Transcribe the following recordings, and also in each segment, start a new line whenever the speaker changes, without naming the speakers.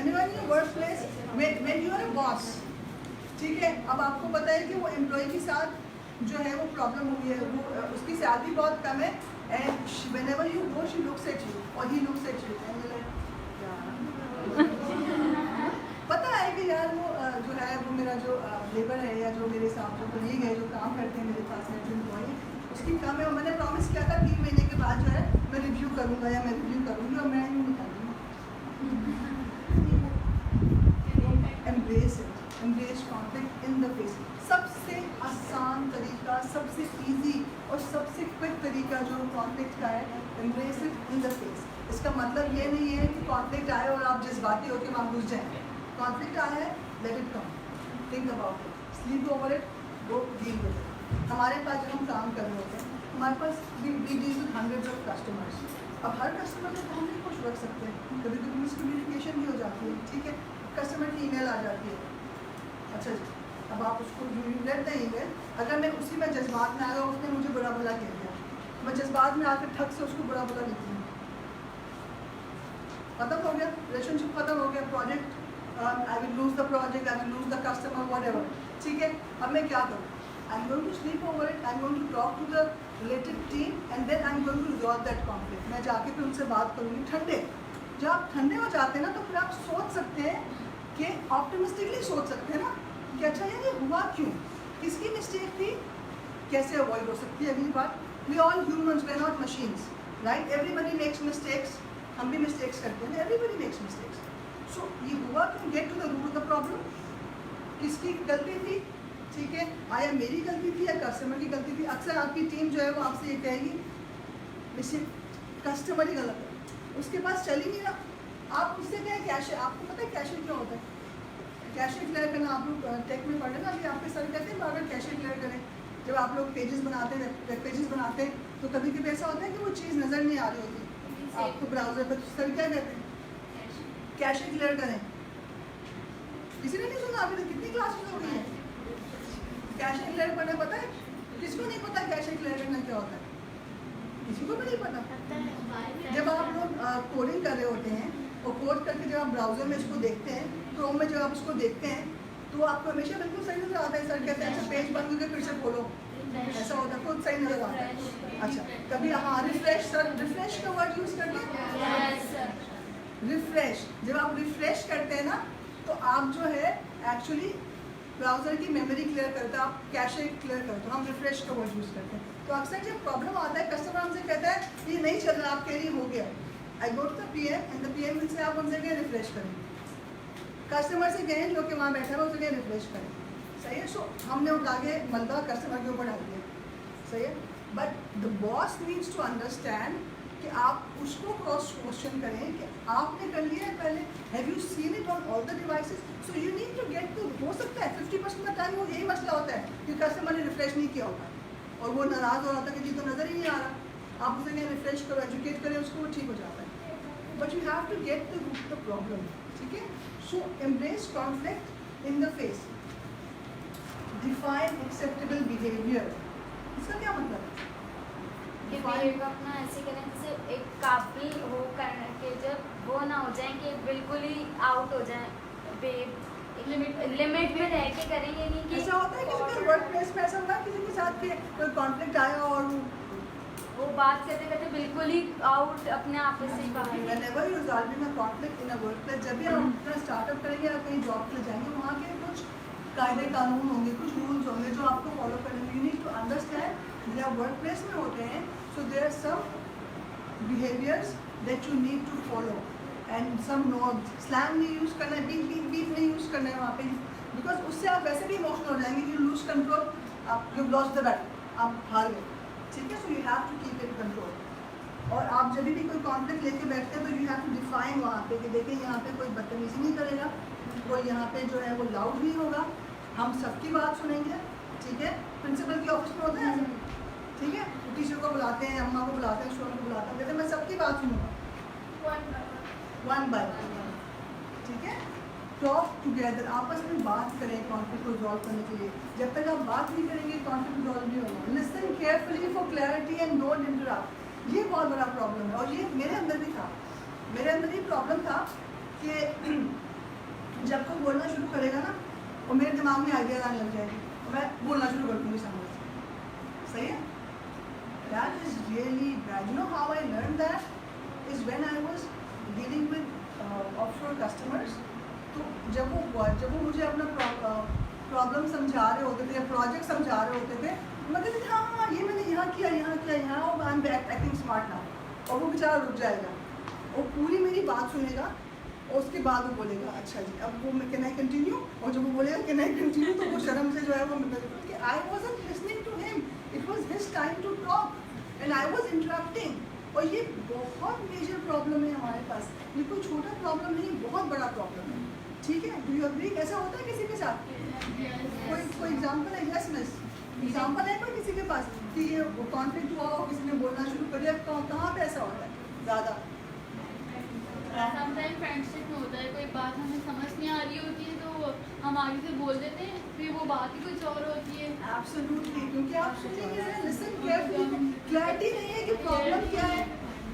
when you are in your workplace, when you are a boss, ठीक है, अब आपको पता है कि वो एम्प्लॉय के साथ जो है वो प्रॉब्लम हुई है, वो उसकी सैलरी बहुत कम है, and whenever you go she looks at you or he looks at you and you're like, पता है कि यार वो जो है वो मेरा जो लेबर है या जो मेरे साथ जो कलीग है जो काम करते हैं मेरे पास में जो एम्प्लॉय है उसकी कम है, और मैंने प्रॉमिस किया था 3 महीने के बाद जो है मैं रिव्यू करूँगा या मैं रिव्यू करूँगी और मैं नहीं निकालूँगी। Embrace conflict in the face. सबसे आसान तरीका, सबसे इजी और सबसे क्विक तरीका जो कॉन्फ्लिक्ट का है, embrace it in the face. इसका मतलब ये नहीं है कि कॉन्फ्लिक्ट आए और आप जज्बाती होकर वहाँ घुस जाएंगे। कॉन्फ्लिक्ट आया है, let it come, think about it, sleep over it, go deal with it. हमारे पास जब हम काम कर रहे होते हैं, हमारे पास we deal with hundreds of customers. अब हर कस्टमर को हम नहीं खुश रख सकते हैं, कभी कभी मिसकम्युनिकेशन भी हो जाती है, ठीक है, कस्टमर की ईमेल आ जाती है, अच्छा जी, अब आप उसको लेट द ईमेल, अगर मैं उसी में जज्बात में आ गया, उसने मुझे बुरा भला कह दिया, मैं जज्बात में आकर ठग से उसको बुरा भला लिखती हूँ, खत्म हो गया, रिलेशनशिप खत्म हो गया, project I will lose the project, I will lose the customer, whatever, ठीक है। अब मैं क्या करूँ? I am going to sleep over it, I am going to talk to the related team and then I am going to resolve that conflict. मैं जाके फिर उनसे बात करूँगी ठंडे। जब आप ठंडे हो जाते हैं ना, तो फिर आप सोच सकते हैं कि ऑप्टिमिस्टिकली सोच सकते हैं ना कि अच्छा यार ये हुआ क्यों, किसकी मिस्टेक थी, कैसे अवॉइड हो सकती है अगली बार। We all humans, we are not machines, right? Everybody makes mistakes, हम भी मिस्टेक्स करते हैं, एवरीबडी मेक्स मिस्टेक्स। सो ये हुआ क्यों, get to the root of the problem, किसकी गलती थी, ठीक है, आया मेरी गलती थी या कस्टमर की गलती थी। अक्सर आपकी टीम जो है वो आपसे ये कहेगी कस्टमर ही गलत है, उसके पास चल ही नहीं रहा, आप उससे कहें कैशियर। आपको पता है कैशियर क्या होता है? कैशियर क्लियर करना, आप लोग टेक में पढ़े ना, अभी आपके सर कहते हैं बार कैशियर क्लियर करें। जब आप लोग पेजेस बनाते हैं, वेब पेजेस बनाते हैं, तो कभी कभी ऐसा होता है कि वो चीज़ नज़र नहीं आ रही होती आपको ब्राउजर पर, सर क्या कहते हैं? कैशियर क्लियर करें। किसी ने नहीं सुना? अभी तो कितनी क्लासेस हो गई हैं। कैशियर क्लियर करना पता है? किसको नहीं पता कैशियर क्लियर करना क्या होता है? किसी को भी नहीं पता। जब आप लोग कोडिंग कर रहे होते हैं और कोड करके जब आप ब्राउजर में इसको देखते हैं, क्रोम में जब आप इसको देखते हैं, तो आपको हमेशा बिल्कुल सही नजर आता है। सर कहते हैं पेज बंद करके फिर से खोलो, ऐसा होता है, खुद सही नजर आता है। अच्छा, कभी हाँ रिफ्रेश, सर रिफ्रेश का वर्ड यूज़ करते हैं। रिफ्रेश, जब आप रिफ्रेश करते हैं ना, तो आप जो है एक्चुअली ब्राउज़र की मेमोरी क्लियर करते हैं, आप कैशे क्लियर करते हो, हम रिफ्रेश का वर्ड यूज़ करते हैं। तो अक्सर जब प्रॉब्लम आता है, कस्टमर हमसे कहता है ये नहीं चल रहा, आप कह रही हो गया, I go to the PM and the PM से आप उनसे कहें रिफ्रेश करें, कस्टमर से कहें जो कि वहाँ बैठा है उससे कहें रिफ्रेश करें, सही है। सो हमने उठा के मलबा कस्टमर के ऊपर डाल दिया, सही है। But the boss needs to understand कि आप उसको क्रॉस क्वेश्चन करें कि आपने कर लिया है पहले, have you seen it on all the devices, so you need to get to. हो सकता है 50% का टाइम वो यही मसला होता है कि कस्टमर ने रिफ्रेश नहीं किया होता और वो नाराज़ हो रहा था कि जी तो नज़र ही नहीं आ रहा। आप उसे कहें रिफ्रेश करो, एजुकेट करें उसको, वो ठीक हो जाता है। But you have to get the root the problem, ठीक है। So embrace conflict in the face, define acceptable behaviour. इसका क्या मतलब है?
बिहेवियर को अपना ऐसे करें जैसे एक काबिल हो करने के, जब वो ना हो जाए कि बिल्कुल ही आउट हो जाए, लिमिट में रह के करेंगे नहीं कि
ऐसा होता है किसी के वर्क प्लेस में, ऐसा होता है किसी के साथ के कोई कॉन्फ्लिक्ट आया और
वो बात करते करते बिल्कुल ही आउट अपने आप से बाहर।
Whenever you resolving a conflict in a workplace, जब भी आप अपना स्टार्टअप करेंगे या कहीं जॉब के लिए जाएंगे, वहाँ के कुछ कायदे कानून होंगे, कुछ रूल्स होंगे जो आपको फॉलो करने में, यू नीड टू अंडरस्टैंड। जब वर्क प्लेस में होते हैं, so there are some behaviours that you need to follow and some norms. Slang नहीं यूज़ करना है, बीफ नहीं यूज़ करना है वहाँ पे, बिकॉज उससे आप वैसे भी इमोशनल हो जाएंगे, यू लूज कंट्रोल, आप यू लॉस्ट द बैटल, आप हार गए, ठीक है। So you have to keep it control. और आप जब भी कोई कॉन्फ्लिक्ट लेके बैठते हैं तो यू हैव टू डिफाइन वहाँ पे कि देखिए यहाँ पे कोई बदतमीजी नहीं करेगा, कोई यहाँ पे जो है वो लाउड नहीं होगा, हम सबकी बात सुनेंगे, ठीक है। प्रिंसिपल के ऑफिस में होता है, ठीक है, टीचर को बुलाते हैं, अम्मा को बुलाते हैं, स्टूडेंट को बुलाते हैं, कहते हैं मैं सबकी बात सुनूंगा, वन बाय वन, ठीक है। टॉक टुगेदर, आपस में बात करें कॉन्फ्लिक्ट को रिजॉल्व करने के लिए। जब तक आप बात नहीं करेंगे कॉन्फ्लिक्ट रिजॉल्व नहीं होगा। Listen carefully for clarity and don't interrupt, ये बहुत बड़ा प्रॉब्लम है और ये मेरे अंदर भी था। मेरे अंदर ये प्रॉब्लम था कि जब कोई बोलना शुरू करेगा ना और मेरे दिमाग में आइडिया आने लग जाएगी और मैं बोलना शुरू कर दूँगी सामने से। सही है? That is really bad. You know how I learned that? Is when I was dealing with offshore customers. तो जब वो मुझे अपना प्रॉब्लम समझा रहे होते थे या प्रोजेक्ट समझा रहे होते थे, मैं कहती थी हाँ ये मैंने यहाँ किया और I am acting smart now. और वो बेचारा रुक जाएगा और पूरी मेरी बात सुनेगा और उसके बाद वो बोलेगा अच्छा जी अब वो मैं कैन आई कंटिन्यू, और जब वो बोलेगा कैन आई कंटिन्यू तो वो शर्म से जो है वो कि I wasn't listening to him, it was his time to talk and I was interrupting. और ये बहुत मेजर प्रॉब्लम है हमारे पास, ये कोई छोटा प्रॉब्लम नहीं, बहुत बड़ा प्रॉब्लम है। ठीक है, डू यू एग्री? ऐसा होता है किसी के साथ? कोई एग्जांपल है? यस मिस, एग्जांपल है कोई किसी के पास कि ये कॉन्फ्लिक्ट हुआ हो, किसी ने बोलना शुरू कर दिया, कहाँ पे ऐसा होता है ज़्यादा?
समटाइम फ्रेंडशिप में होता है, कोई बात हमें समझ नहीं आ रही होती है तो हम आगे से बोल देते हैं, फिर वो बात ही कुछ और होती है।
एब्सोल्युटली, क्योंकि आप लिसन केयरफुली, क्लैरिटी नहीं है कि प्रॉब्लम क्या है।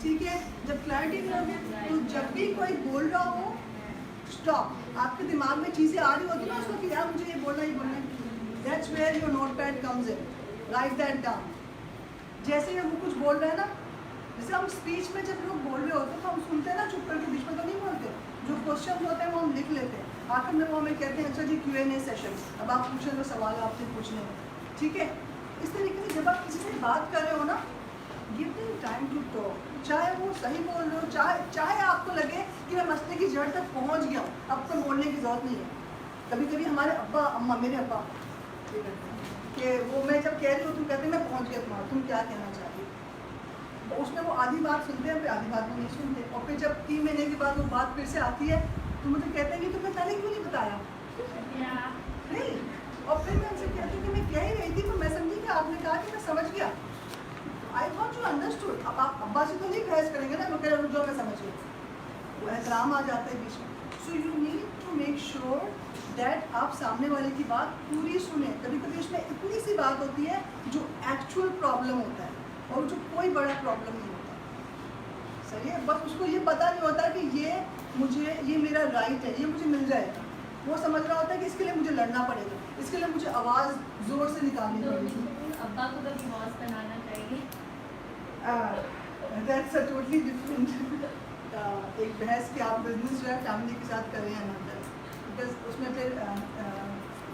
ठीक है, जब क्लैरिटी नहीं होगी तो जब भी कोई बोल रहा हो स्टॉप, आपके दिमाग में चीज़ें आ रही होती है ना उसको कि यार मुझे ये बोलना ही बोलना है, that's where your notepad comes in, write that down. जैसे ही वो कुछ बोल रहे हैं ना, जैसे हम स्पीच में जब लोग बोल रहे होते हैं तो हम सुनते हैं ना, चुप करके बीच में तो नहीं बोलते, जो क्वेश्चन होते हैं वो हम लिख लेते हैं, आखिर में वो हमें कहते हैं अच्छा जी Q&A सेशन, अब आप पूछें तो सवाल आपसे पूछने हैं। ठीक है, इस तरीके से जब आप किसी से बात कर रहे हो ना, give them time to talk, चाहे वो सही बोल रहे हो, चाहे आपको लगे कि मैं मसले की जड़ तक पहुंच गया हूँ, अब तो बोलने की ज़रूरत नहीं है। कभी कभी हमारे अब्बा अम्मा, मेरे अब्बा कि वो मैं जब कह रही हूँ तुम कहते मैं पहुँच गया तुम्हारा, तुम क्या कहना चाहती हो, तो उसमें वो आधी बात सुनते हैं, फिर आधी बात वो नहीं सुनते, और फिर जब 3 महीने के बाद वो बात फिर से आती है तो मुझे कहते हैं कि तुमने पहले क्यों नहीं बताया? नहीं, और फिर मैं उनसे कहती हूँ कि मैं कह ही रही थी, तो मैं समझी कि आपने कहा कि मैं समझ गया, आई थॉट यू अंडरस्टूड। अब आप अब्बा से तो नहीं बहस करेंगे ना, मैं कह रहा हूँ जो मैं समझ गया, वो एहतराम आ जाता है बीच में। So you need to make sure that आप सामने वाले की बात पूरी सुने। कभी कभी उसमें इतनी सी बात होती है जो एक्चुअल प्रॉब्लम होता है और जो कोई बड़ा प्रॉब्लम नहीं होता। सही है, बस उसको ये पता नहीं होता कि ये मेरा राइट है, ये मुझे मिल जाएगा। वो समझ रहा होता है कि इसके लिए मुझे लड़ना पड़ेगा, इसके लिए मुझे आवाज़ ज़ोर से निकालनी पड़ेगी।
अब्बा को कभी बॉस बनाना चाहिए।
दैट्स अ टोटली डिफरेंट एक बहस कि आप बिजनेस जो है फैमिली के साथ कर रहे हैं ना, बिकॉज उसमें फिर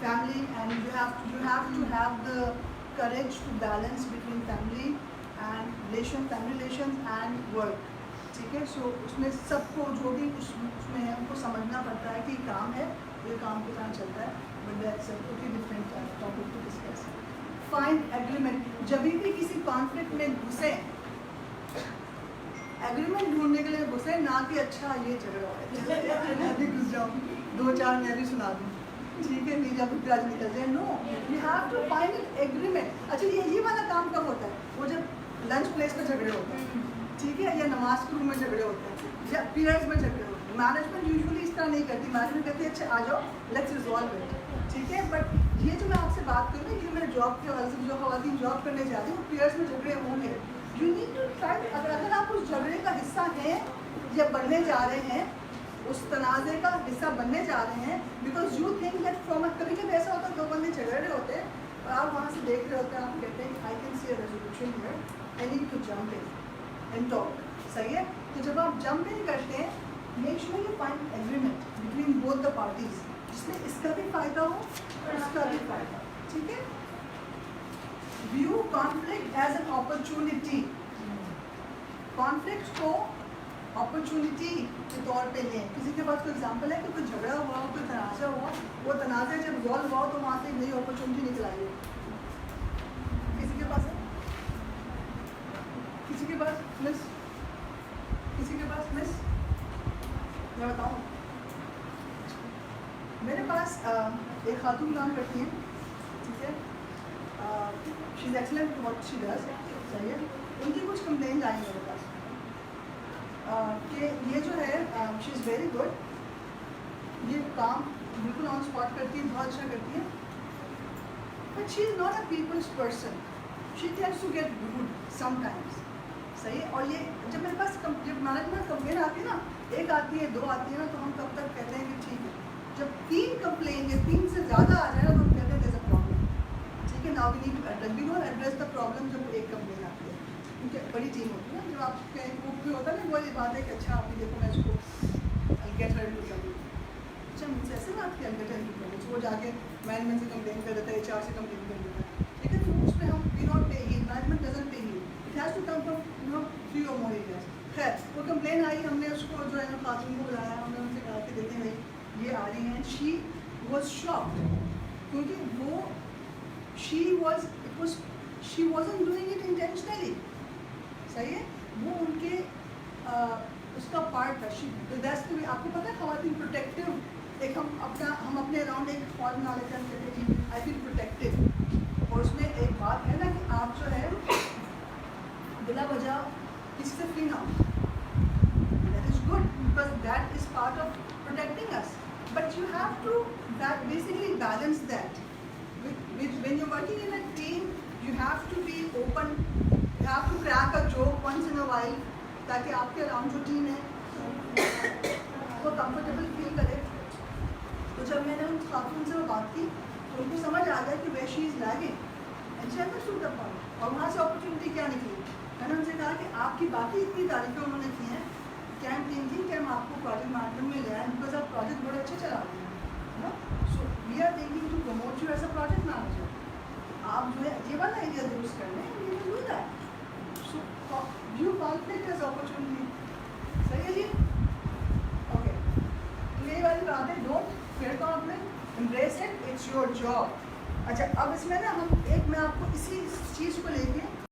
family and you have to have the courage to balance between family relation and work. ठीक है, सो उसमें सबको जो भी उसमें है उनको समझना पड़ता है कि काम है, ये काम के साथ चलता है, but that's a totally different topic to discuss. Find agreement, जब भी किसी कॉन्फ्लिक्ट में घुसे, एग्रीमेंट ढूंढने के लिए घुसे, ना कि अच्छा ये झगड़ा है मैं भी घुस जाऊँ, 2-4 मैं भी सुना दूँ, ठीक है मेरा भी ग्रज निकल जाए। No, you have to find an agreement. अच्छा ये वाला काम कब होता है? वो जब लंच प्लेस पर झगड़े होते हैं, ठीक है, या नमाज के रूम में झगड़े होते हैं, या पीरियड्स में झगड़े होते हैं। मैनेजमेंट यूजुअली इस तरह नहीं करती, मैनेजमेंट कहती है अच्छा आ जाओ लेट्स रिजॉल्व इट। ठीक है, बट ये जो मैं आपसे बात कर रही हूँ कि मेरे जॉब के वजह से जो खवातीन जॉब करने जा रही हूँ, पीरियड्स में झगड़े होंगे। यू नीड टू ट्राई, अगर आप उस झगड़े का हिस्सा हैं या बनने जा रहे हैं, उस तनाज़े का हिस्सा बनने जा रहे हैं, because you think that from, कभी कभी ऐसा होता है 2 बंदे झगड़ रहे होते हैं और आप वहाँ से देख रहे होते हैं, आप कहते हैं I can see a resolution here, I need to jump in and talk. सही है, तो जब आप जंप इन करते हैं, make sure you find agreement between both the parties, जिसमें इसका भी फायदा हो और उसका भी फायदा। ठीक है, view conflict as an opportunity, conflict को अपॉर्चुनिटी के तौर पे लें। किसी के पास कोई एग्जांपल है कि कोई झगड़ा हुआ हो, कोई तनाज़ा हुआ, वो तनाज़ा जब रिजॉल्व हुआ तो वहाँ से एक नई अपॉर्चुनिटी निकल आई हो? किसी के पास है? किसी के पास? मिस, किसी के पास? मिस, मैं बताऊँ, मेरे पास एक खातून काम करती हैं, ठीक है, she is excellent what she does. सही है, उनकी कुछ कंप्लेंट आई मेरे पास कि ये जो है शी इज़ वेरी गुड, ये काम बिल्कुल ऑन स्पॉट करती है, बहुत अच्छा करती है, but she is not a people's person, she tends to get rude sometimes. सही है, और ये जब मेरे पास जब मैनेजमेंट कंप्लेन आती है ना, एक आती है 2 आती है ना, तो हम तब तक कहते हैं कि ठीक है जब 3 कंप्लेन या 3 से ज़्यादा आ जाए ना तो हम कहते हैं there's a problem, ठीक है। Now we need to address, we don't address the problem जब एक कंप्लेन आती है, क्योंकि बड़ी टीम होती है ना, जब आपके ग्रुप में होता है ना, वो ये बात है कि अच्छा आपने देखो मैं इसको गेट हर टू कर, अच्छा मुझसे ऐसे बात किया गेट हर टू कर, वो जाके मैनेजमेंट से कंप्लेन कर देता है, HR से कंप्लेन कर देता है, ठीक है। तो उसमें हम वी नॉट पे ही, मैनेजमेंट डजंट पे ही, it has to come from you know 3 or more areas. खैर वो कंप्लेन आई, हमने उसको जो है ना खातून को बुलाया, हमने उनसे कहा कि देखें भाई ये आ रही हैं। शी वॉज शॉक्ड, क्योंकि वो she wasn't doing it intentionally, सही है, वो उनके उसका पार्ट था। आपको पता है खवातीन प्रोटेक्टिव, एक हम अपने अराउंड एक फॉल बना लेते हैं, हम कहते हैं जी आई फील प्रोटेक्टिव, और उसमें एक बात है ना कि आप जो है बिला वजह किसी से फ्री ना हो, that is good because that is part of protecting us, but you have to basically balance that when you're working in a team, you have to be open, you have to crack a joke once in a while, ताकि आपके around जो team है वो comfortable feel करे। तो जब मैंने उन खातून से वो बात की तो उनको समझ आ गया कि where she is lagging and she understood the point, और वहाँ से अपॉर्चुनिटी क्या निकली, मैंने उनसे कहा कि आपकी बाकी इतनी तारीफें उन्होंने की हैं, कैन थिंकिंग कि हम आपको प्रोजेक्ट मैनेजमेंट में ले आए बिकॉज आप प्रोजेक्ट बड़े अच्छे चला रहे हैं, है ना, so we are thinking to promote you as a project manager. आप जो है ये वाला आइडिया यूज़ कर लें, you can do that, so view conflict as opportunity, सही है जी, ओके। तो ये वाली बात है, don't fear conflict, embrace it, it's your job. अच्छा अब इसमें ना हम मैं आपको इसी चीज़ को लेके